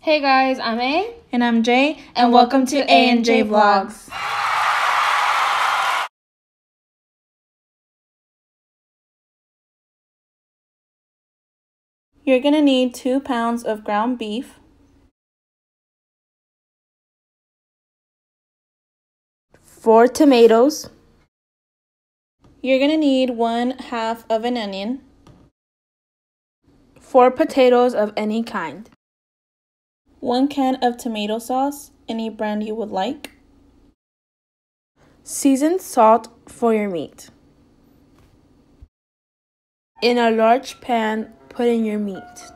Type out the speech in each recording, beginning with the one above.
Hey guys, I'm A. And I'm Jay, and welcome to A and J Vlogs. You're gonna need 2 pounds of ground beef, 4 tomatoes. You're gonna need 1/2 of an onion, 4 potatoes of any kind, 1 can of tomato sauce, any brand you would like, seasoned salt for your meat. In a large pan, put in your meat.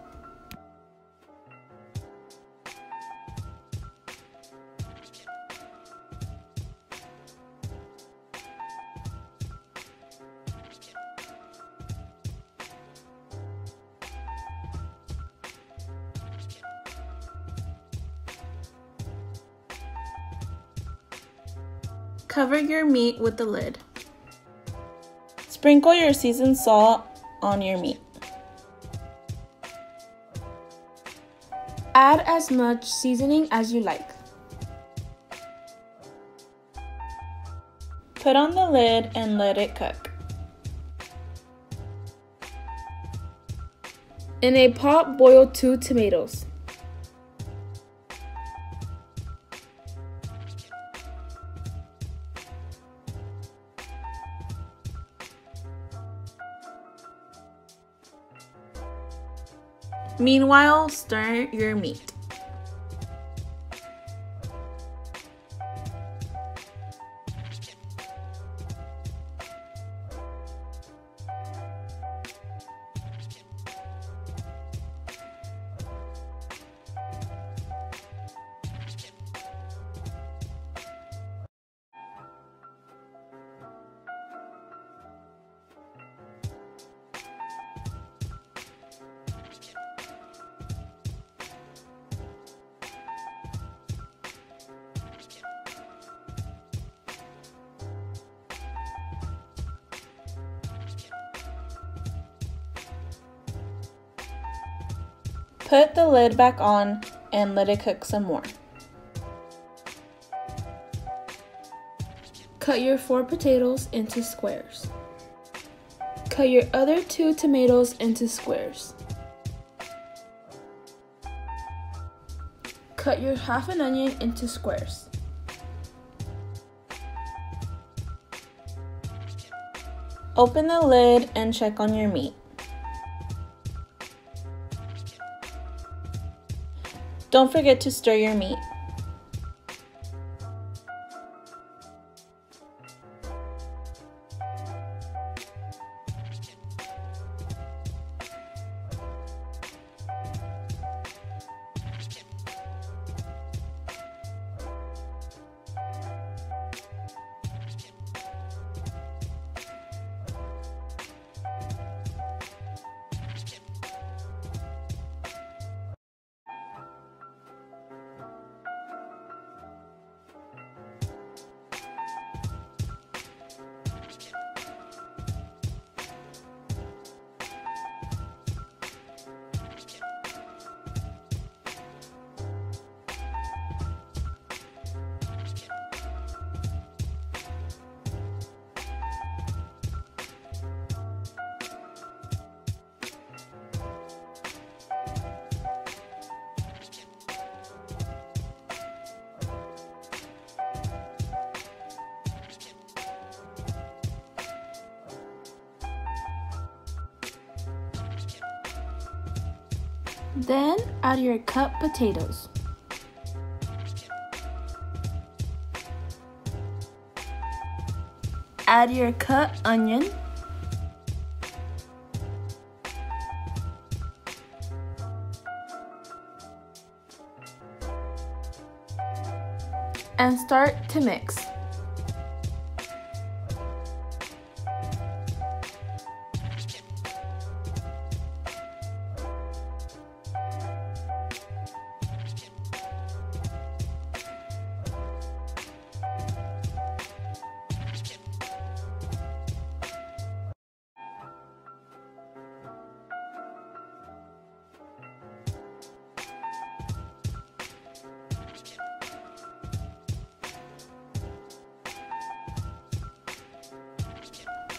Cover your meat with the lid. Sprinkle your seasoned salt on your meat. Add as much seasoning as you like. Put on the lid and let it cook. In a pot, boil 2 tomatoes. Meanwhile, stir your meat. Put the lid back on and let it cook some more. Cut your 4 potatoes into squares. Cut your other 2 tomatoes into squares. Cut your 1/2 an onion into squares. Open the lid and check on your meat. Don't forget to stir your meat. Then add your cut potatoes. Add your cut onion. And start to mix.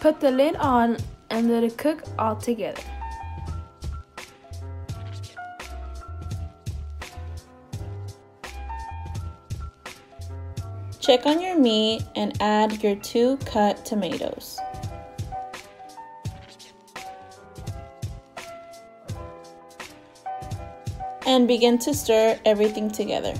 Put the lid on and let it cook all together. Check on your meat and add your 2 cut tomatoes. And begin to stir everything together.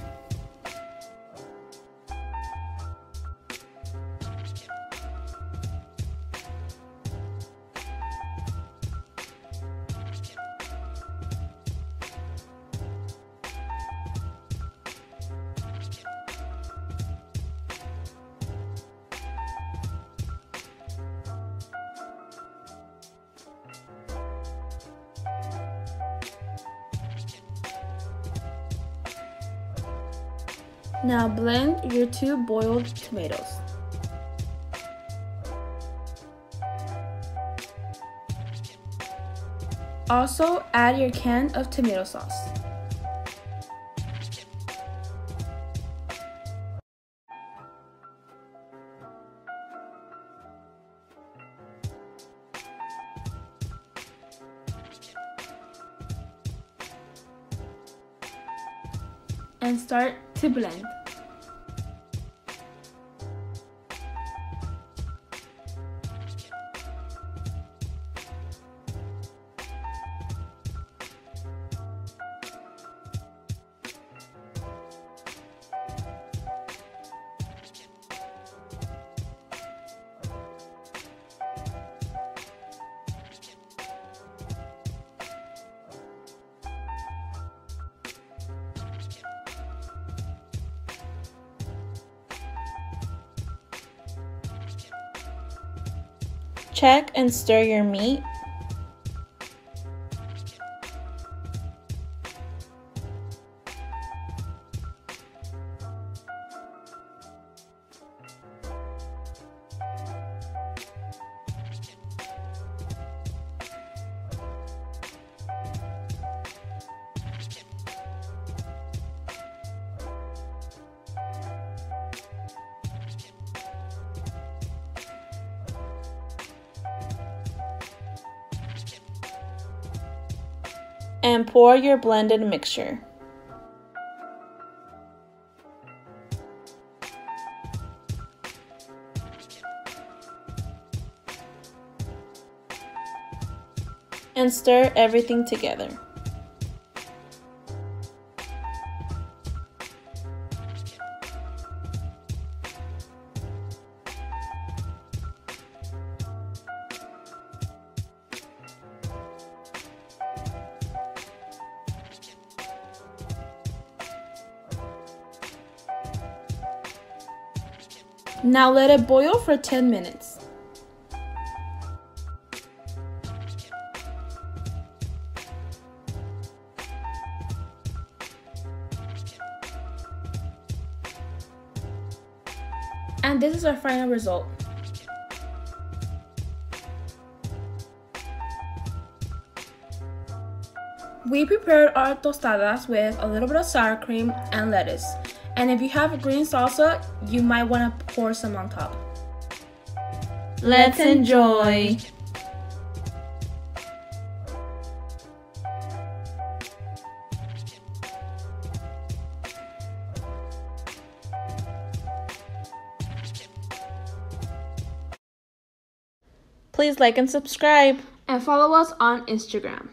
Now blend your 2 boiled tomatoes. Also add your can of tomato sauce. And start to blend. Check and stir your meat. And pour your blended mixture. And stir everything together. Now let it boil for 10 minutes. And this is our final result. We prepared our tostadas with a little bit of sour cream and lettuce. And if you have a green salsa, you might want to pour some on top. Let's enjoy! Please like and subscribe. And follow us on Instagram.